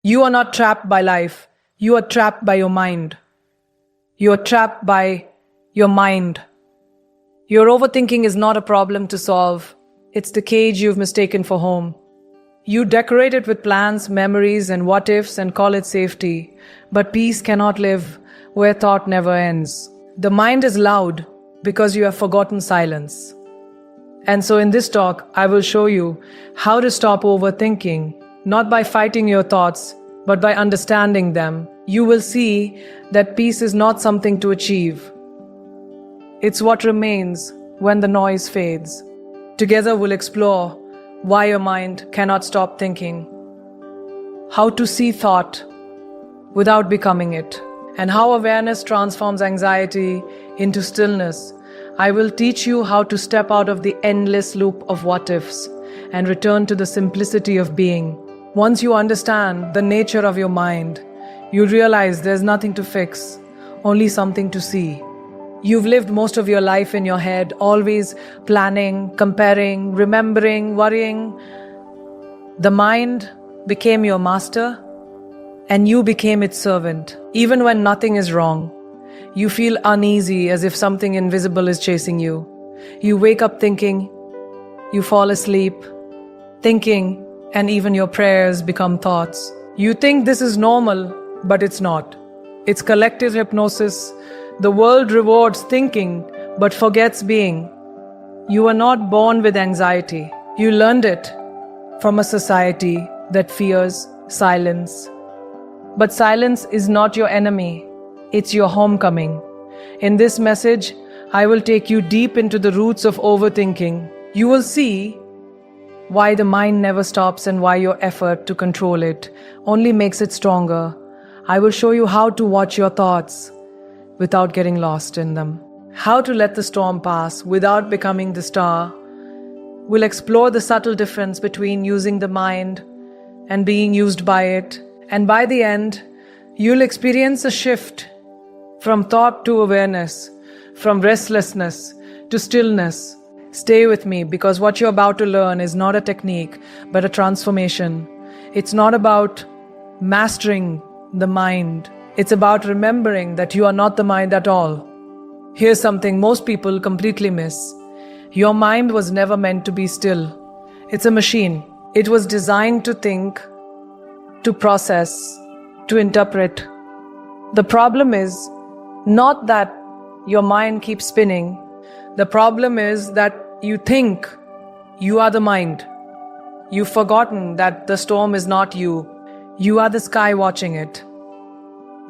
You are not trapped by life. You are trapped by your mind. You are trapped by your mind. Your overthinking is not a problem to solve. It's the cage you've mistaken for home. You decorate it with plans, memories, and what ifs and call it safety. But peace cannot live where thought never ends. The mind is loud because you have forgotten silence. And so in this talk, I will show you how to stop overthinking, not by fighting your thoughts, but by understanding them. You will see that peace is not something to achieve. It's what remains when the noise fades. Together we'll explore why your mind cannot stop thinking, how to see thought without becoming it, and how awareness transforms anxiety into stillness. I will teach you how to step out of the endless loop of what-ifs and return to the simplicity of being. Once you understand the nature of your mind, you realize there's nothing to fix, only something to see. You've lived most of your life in your head, always planning, comparing, remembering, worrying. The mind became your master, and you became its servant. Even when nothing is wrong, you feel uneasy as if something invisible is chasing you. You wake up thinking, you fall asleep thinking, and even your prayers become thoughts. You think this is normal, but it's not. It's collective hypnosis. The world rewards thinking, but forgets being. You are not born with anxiety. You learned it from a society that fears silence. But silence is not your enemy. It's your homecoming. In this message, I will take you deep into the roots of overthinking. You will see why the mind never stops and why your effort to control it only makes it stronger. I will show you how to watch your thoughts without getting lost in them. How to let the storm pass without becoming the star. We'll explore the subtle difference between using the mind and being used by it. And by the end, you'll experience a shift from thought to awareness, from restlessness to stillness. Stay with me because what you're about to learn is not a technique, but a transformation. It's not about mastering the mind. It's about remembering that you are not the mind at all. Here's something most people completely miss. Your mind was never meant to be still. It's a machine. It was designed to think, to process, to interpret. The problem is not that your mind keeps spinning. The problem is that you think you are the mind. You've forgotten that the storm is not you. You are the sky watching it.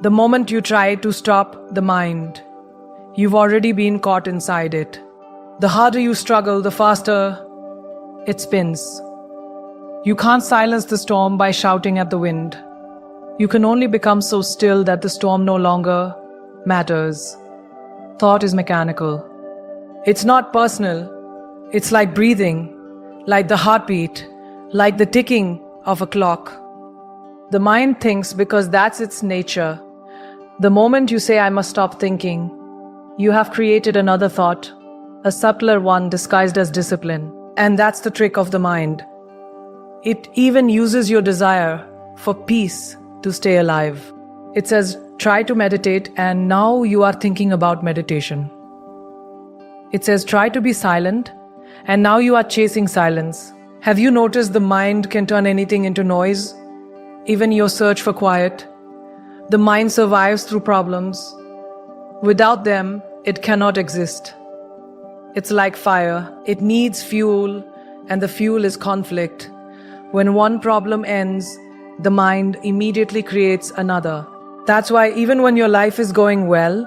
The moment you try to stop the mind, you've already been caught inside it. The harder you struggle, the faster it spins. You can't silence the storm by shouting at the wind. You can only become so still that the storm no longer matters. Thought is mechanical. It's not personal. It's like breathing, like the heartbeat, like the ticking of a clock. The mind thinks because that's its nature. The moment you say, I must stop thinking, you have created another thought, a subtler one disguised as discipline. And that's the trick of the mind. It even uses your desire for peace to stay alive. It says, try to meditate, and now you are thinking about meditation. It says, try to be silent, and now you are chasing silence. Have you noticed the mind can turn anything into noise? Even your search for quiet. The mind survives through problems. Without them, it cannot exist. It's like fire. It needs fuel, and the fuel is conflict. When one problem ends, the mind immediately creates another. That's why even when your life is going well,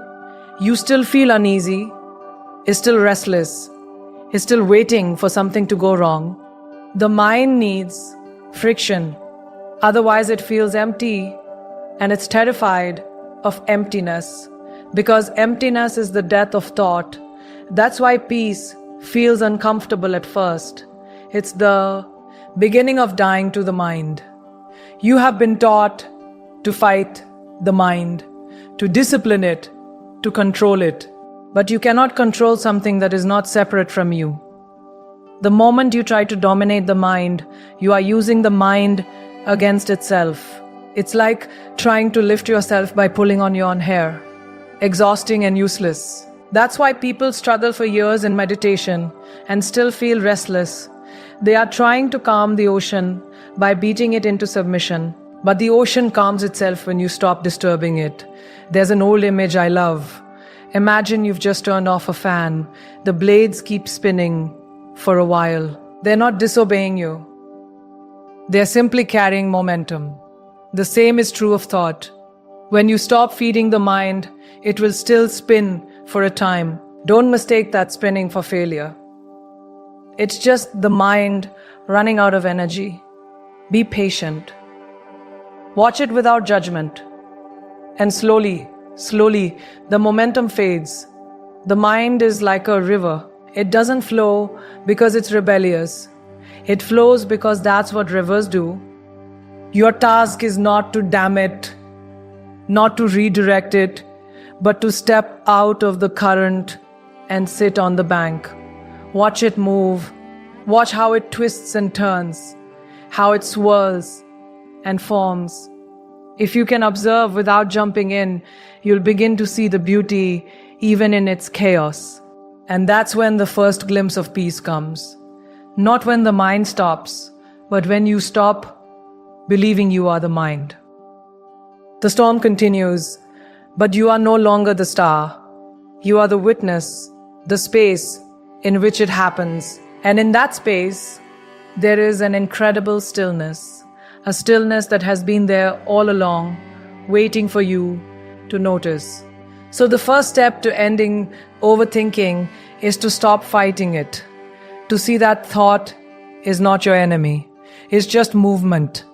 you still feel uneasy, is still restless, is still waiting for something to go wrong. The mind needs friction. Otherwise it feels empty, and it's terrified of emptiness, because emptiness is the death of thought. That's why peace feels uncomfortable at first. It's the beginning of dying to the mind. You have been taught to fight the mind, to discipline it, to control it. But you cannot control something that is not separate from you. The moment you try to dominate the mind, you are using the mind against itself. It's like trying to lift yourself by pulling on your own hair. Exhausting and useless. That's why people struggle for years in meditation and still feel restless. They are trying to calm the ocean by beating it into submission. But the ocean calms itself when you stop disturbing it. There's an old image I love. Imagine you've just turned off a fan. The blades keep spinning for a while. They're not disobeying you. They're simply carrying momentum. The same is true of thought. When you stop feeding the mind, it will still spin for a time. Don't mistake that spinning for failure. It's just the mind running out of energy. Be patient. Watch it without judgment. And slowly, the momentum fades. The mind is like a river. It doesn't flow because it's rebellious. It flows because that's what rivers do. Your task is not to dam it, not to redirect it, but to step out of the current and sit on the bank. Watch it move. Watch how it twists and turns, how it swirls and forms. If you can observe without jumping in, you'll begin to see the beauty even in its chaos. And that's when the first glimpse of peace comes. Not when the mind stops, but when you stop believing you are the mind. The storm continues, but you are no longer the star. You are the witness, the space in which it happens. And in that space, there is an incredible stillness, a stillness that has been there all along, waiting for you to notice. So the first step to ending overthinking is to stop fighting it, to see that thought is not your enemy, it's just movement.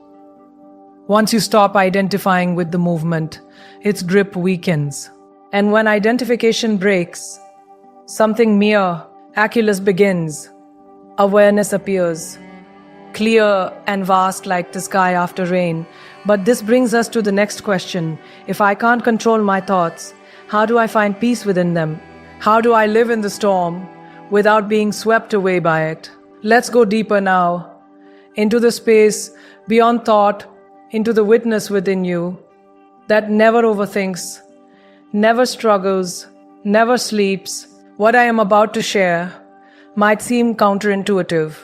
Once you stop identifying with the movement, its grip weakens. And when identification breaks, something miraculous begins. Awareness appears, clear and vast like the sky after rain. But this brings us to the next question. If I can't control my thoughts, how do I find peace within them? How do I live in the storm without being swept away by it? Let's go deeper now, into the space beyond thought, into the witness within you that never overthinks, never struggles, never sleeps. What I am about to share might seem counterintuitive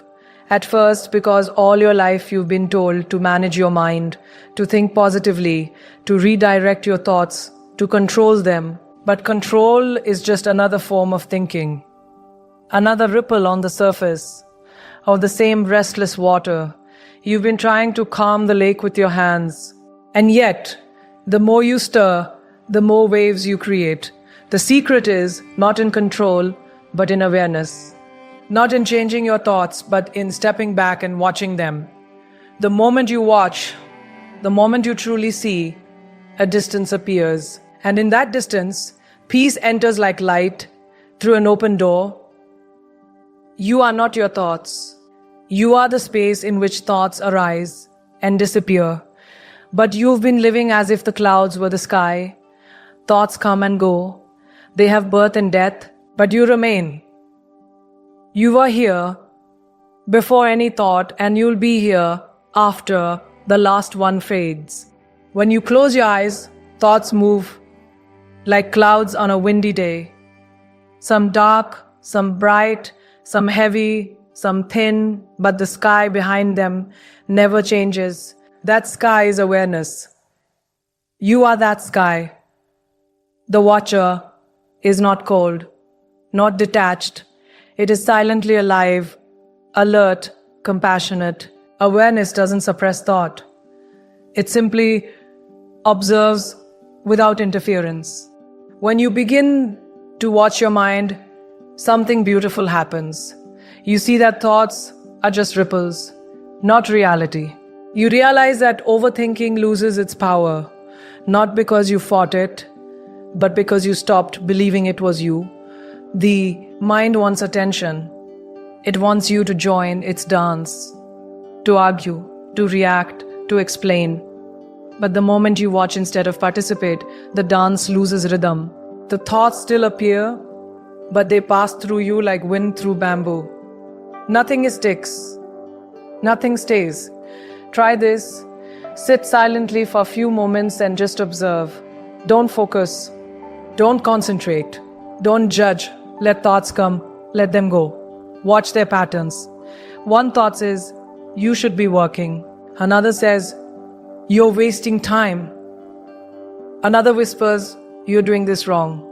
at first because all your life you've been told to manage your mind, to think positively, to redirect your thoughts, to control them. But control is just another form of thinking, another ripple on the surface of the same restless water. You've been trying to calm the lake with your hands. And yet, the more you stir, the more waves you create. The secret is not in control, but in awareness. Not in changing your thoughts, but in stepping back and watching them. The moment you watch, the moment you truly see, a distance appears. And in that distance, peace enters like light through an open door. You are not your thoughts. You are the space in which thoughts arise and disappear. But you've been living as if the clouds were the sky. Thoughts come and go. They have birth and death, but you remain. You were here before any thought, and you'll be here after the last one fades. When you close your eyes, thoughts move like clouds on a windy day. Some dark, some bright, some heavy, some thin, but the sky behind them never changes. That sky is awareness. You are that sky. The watcher is not cold, not detached. It is silently alive, alert, compassionate. Awareness doesn't suppress thought. It simply observes without interference. When you begin to watch your mind, something beautiful happens. You see that thoughts are just ripples, not reality. You realize that overthinking loses its power, not because you fought it, but because you stopped believing it was you. The mind wants attention. It wants you to join its dance, to argue, to react, to explain. But the moment you watch instead of participate, the dance loses rhythm. The thoughts still appear, but they pass through you like wind through bamboo. Nothing sticks. Nothing stays. Try this. Sit silently for a few moments and just observe. Don't focus. Don't concentrate. Don't judge. Let thoughts come. Let them go. Watch their patterns. One thought says, you should be working. Another says, you're wasting time. Another whispers, you're doing this wrong.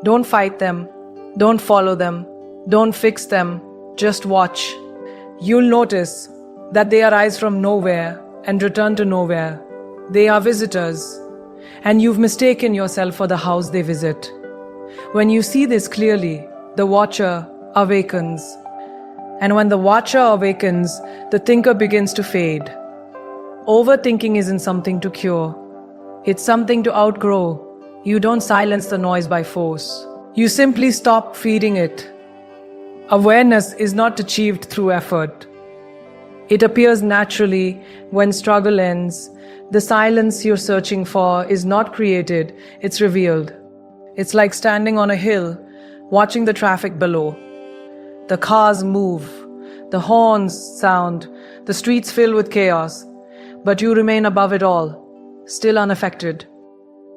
Don't fight them. Don't follow them. Don't fix them. Just watch. You'll notice that they arise from nowhere and return to nowhere. They are visitors, and you've mistaken yourself for the house they visit. When you see this clearly, the watcher awakens. And when the watcher awakens, the thinker begins to fade. Overthinking isn't something to cure. It's something to outgrow. You don't silence the noise by force. You simply stop feeding it. Awareness is not achieved through effort. It appears naturally when struggle ends. The silence you're searching for is not created, it's revealed. It's like standing on a hill, watching the traffic below. The cars move, the horns sound, the streets fill with chaos, but you remain above it all, still unaffected.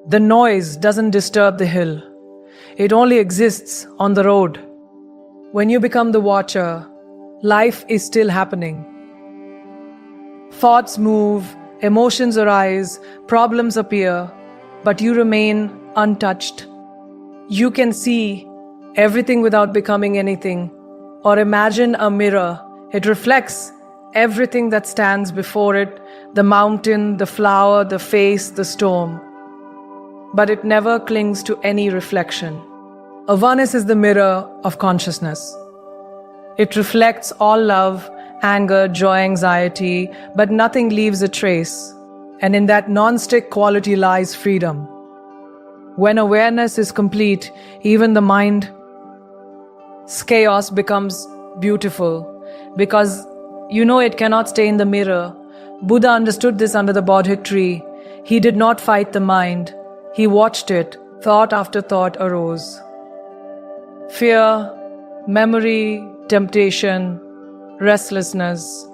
The noise doesn't disturb the hill. It only exists on the road. When you become the watcher, life is still happening. Thoughts move, emotions arise, problems appear, but you remain untouched. You can see everything without becoming anything, or imagine a mirror. It reflects everything that stands before it, the mountain, the flower, the face, the storm. But it never clings to any reflection. Awareness is the mirror of consciousness. It reflects all love, anger, joy, anxiety, but nothing leaves a trace. And in that non-stick quality lies freedom. When awareness is complete, even the mind's chaos becomes beautiful, because it cannot stay in the mirror. Buddha understood this under the Bodhi tree. He did not fight the mind. He watched it. Thought after thought arose. Fear, memory, temptation, restlessness,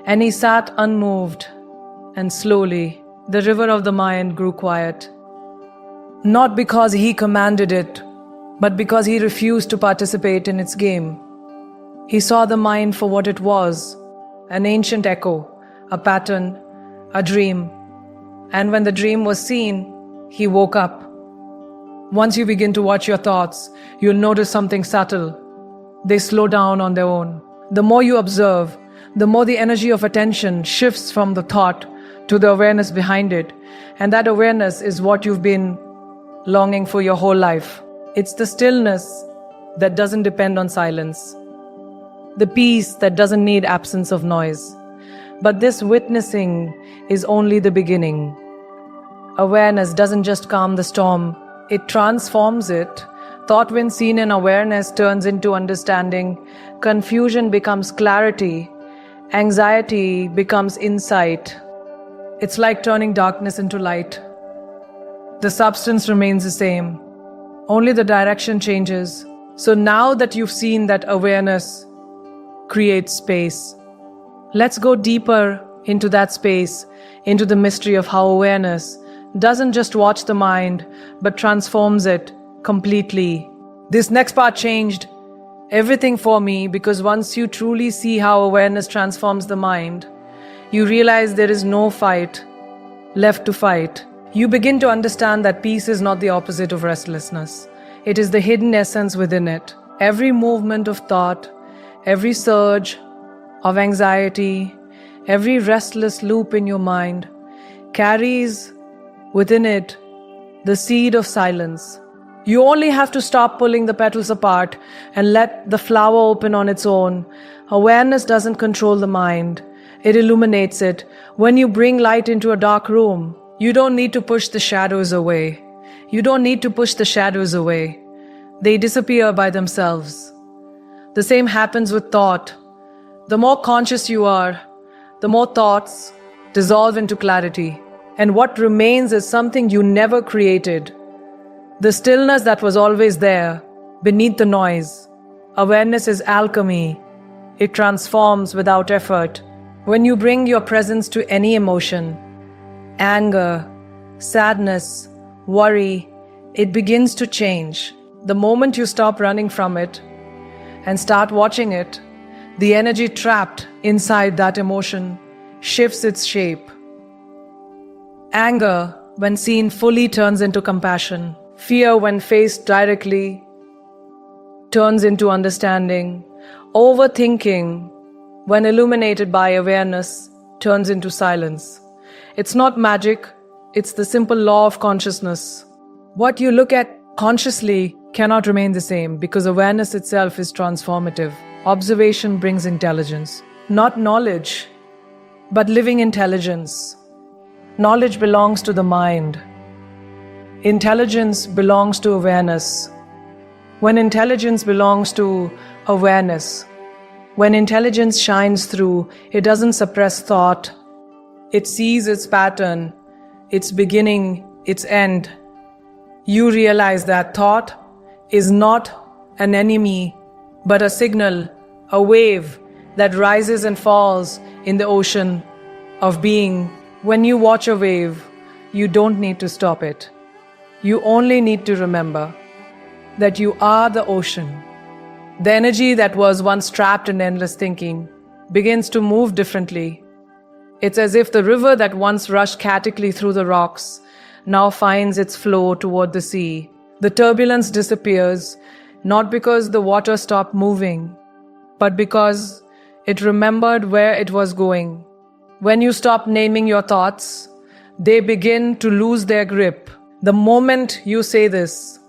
and he sat unmoved, and slowly the river of the mind grew quiet. Not because he commanded it, but because he refused to participate in its game. He saw the mind for what it was, an ancient echo, a pattern, a dream. And when the dream was seen, he woke up. Once you begin to watch your thoughts, you'll notice something subtle. They slow down on their own. The more you observe, the more the energy of attention shifts from the thought to the awareness behind it. And that awareness is what you've been longing for your whole life. It's the stillness that doesn't depend on silence. The peace that doesn't need absence of noise. But this witnessing is only the beginning. Awareness doesn't just calm the storm, it transforms it. Thought when seen in awareness turns into understanding. Confusion becomes clarity. Anxiety becomes insight. It's like turning darkness into light. The substance remains the same. Only the direction changes. So now that you've seen that awareness creates space, let's go deeper into that space, into the mystery of how awareness doesn't just watch the mind, but transforms it completely. This next part changed everything for me, because once you truly see how awareness transforms the mind, you realize there is no fight left to fight. You begin to understand that peace is not the opposite of restlessness. It is the hidden essence within it. Every movement of thought, every surge of anxiety, every restless loop in your mind carries within it the seed of silence. You only have to stop pulling the petals apart and let the flower open on its own. Awareness doesn't control the mind. It illuminates it. When you bring light into a dark room, you don't need to push the shadows away. You don't need to push the shadows away. They disappear by themselves. The same happens with thought. The more conscious you are, the more thoughts dissolve into clarity. And what remains is something you never created. The stillness that was always there, beneath the noise. Awareness is alchemy. It transforms without effort. When you bring your presence to any emotion, anger, sadness, worry, it begins to change. The moment you stop running from it and start watching it, the energy trapped inside that emotion shifts its shape. Anger, when seen fully, turns into compassion. Fear, when faced directly, turns into understanding. Overthinking, when illuminated by awareness, turns into silence. It's not magic, it's the simple law of consciousness. What you look at consciously cannot remain the same because awareness itself is transformative. Observation brings intelligence. Not knowledge, but living intelligence. Knowledge belongs to the mind. Intelligence belongs to awareness. When intelligence belongs to awareness, when intelligence shines through, it doesn't suppress thought. It sees its pattern, its beginning, its end. You realize that thought is not an enemy, but a signal, a wave that rises and falls in the ocean of being. When you watch a wave, you don't need to stop it. You only need to remember that you are the ocean. The energy that was once trapped in endless thinking begins to move differently. It's as if the river that once rushed chaotically through the rocks now finds its flow toward the sea. The turbulence disappears, not because the water stopped moving, but because it remembered where it was going. When you stop naming your thoughts, they begin to lose their grip. The moment you say this,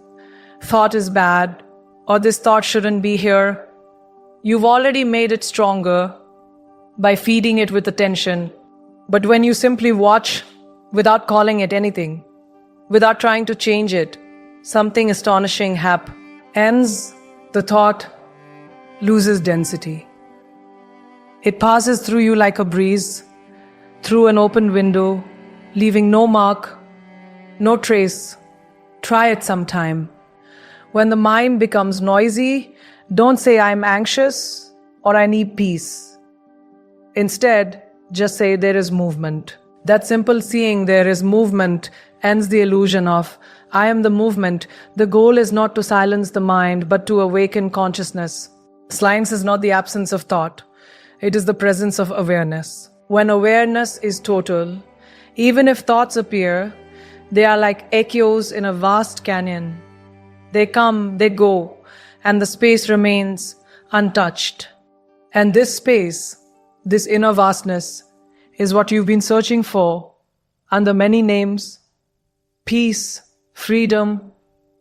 thought is bad, or this thought shouldn't be here, you've already made it stronger by feeding it with attention. But when you simply watch without calling it anything, without trying to change it, something astonishing happens. The thought loses density. It passes through you like a breeze, through an open window, leaving no mark, no trace. Try it sometime. When the mind becomes noisy, don't say I'm anxious or I need peace. Instead, just say there is movement. That simple seeing there is movement ends the illusion of I am the movement. The goal is not to silence the mind, but to awaken consciousness. Silence is not the absence of thought. It is the presence of awareness. When awareness is total, even if thoughts appear, they are like echoes in a vast canyon. They come, they go, and the space remains untouched. And this space, this inner vastness, is what you've been searching for under many names: peace, freedom,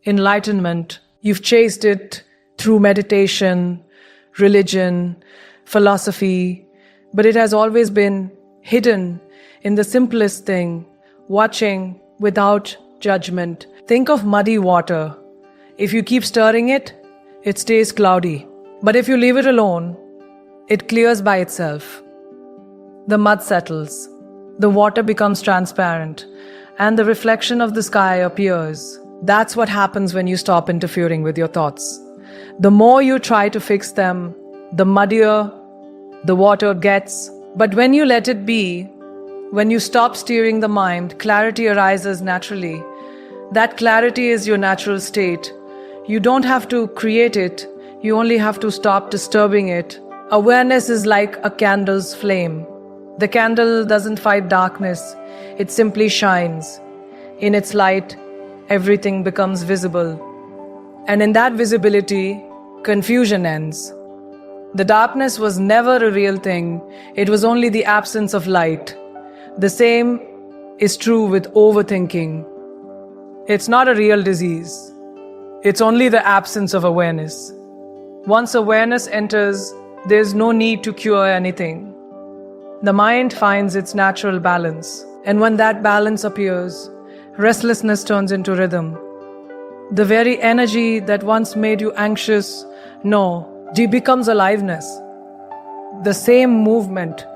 enlightenment. You've chased it through meditation, religion, philosophy, but it has always been hidden in the simplest thing: watching without judgment. Think of muddy water. If you keep stirring it, it stays cloudy. But if you leave it alone, it clears by itself. The mud settles, the water becomes transparent, and the reflection of the sky appears. That's what happens when you stop interfering with your thoughts. The more you try to fix them, the muddier the water gets. But when you let it be, when you stop steering the mind, clarity arises naturally. That clarity is your natural state. You don't have to create it, you only have to stop disturbing it. Awareness is like a candle's flame. The candle doesn't fight darkness, it simply shines. In its light, everything becomes visible. And in that visibility, confusion ends. The darkness was never a real thing, it was only the absence of light. The same is true with overthinking. It's not a real disease. It's only the absence of awareness. Once awareness enters, there's no need to cure anything. The mind finds its natural balance. And when that balance appears, restlessness turns into rhythm. The very energy that once made you anxious, becomes aliveness. The same movement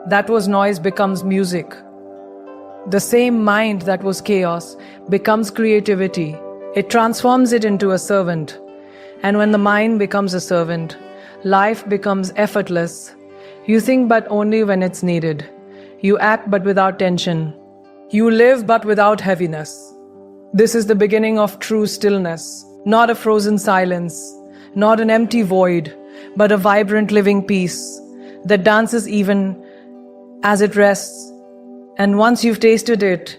that was noise becomes music. The same mind that was chaos becomes creativity. It transforms it into a servant. And when the mind becomes a servant, life becomes effortless. You think but only when it's needed. You act but without tension. You live but without heaviness. This is the beginning of true stillness, not a frozen silence, not an empty void, but a vibrant living peace that dances even as it rests. And once you've tasted it,